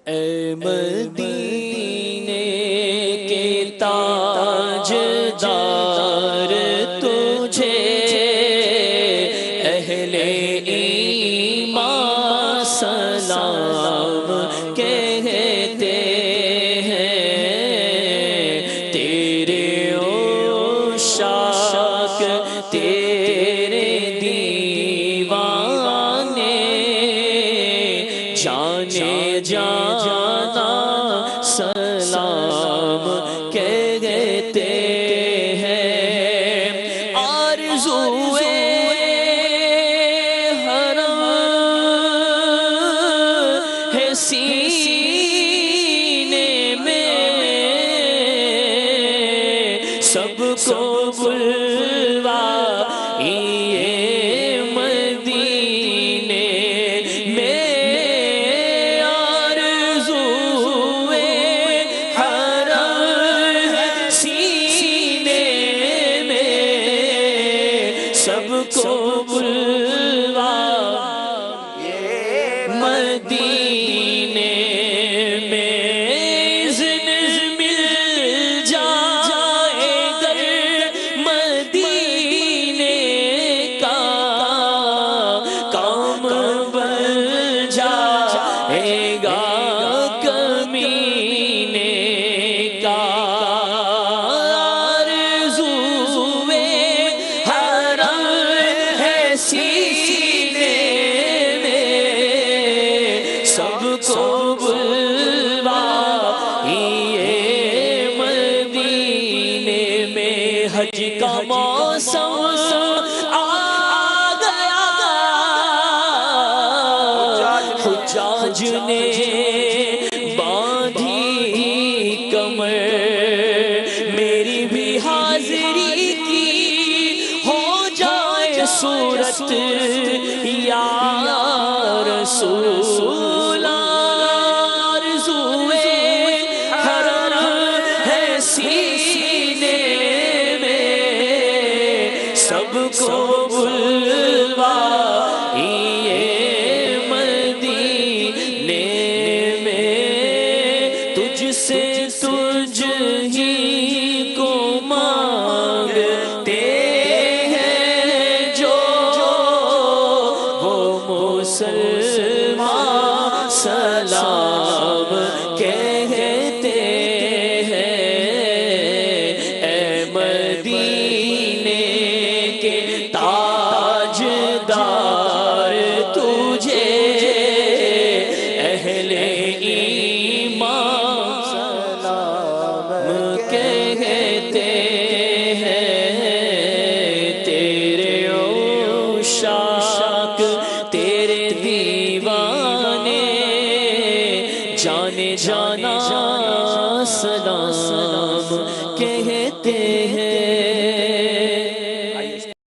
اے مدینے کے تاج دار تجھے اہل ایمان سلام کہتے ہیں، تیرے عشاق تیرے دیوانے جانے جانا سلام کہتے ہیں، آرزوئے حرم ہے سینے میں، سب کو بلوائیے مدینے میں، آرزوئے حرم ہے سینے میں، سب کو بلوائیے مدینے میں، اذن مل جائے گر مدینے کا، کام بن جائے گا کمینے کا، آرزوئے حرم ہے سینے میں، سب کو بلوائیے مدینے میں، حج کا موسم آ گیا، حجاج نے باندھی کمر، میری بھی حاضری کی ہو جائے صورت یا رسول، آرزوئے حرم ہے سینے میں، سب کو بلوائیے مدینے میں، تجھ سے تجھ ہی کو مانگتے ہیں جو وہ مسلمان سلام کہتے ہیں، اے مدینے کے تاج دار تجھے اہل ایمان سلام کہتے ہیں، تیرے عشاق تیرے دیوانے جانے جانا سلام کہتے ہیں۔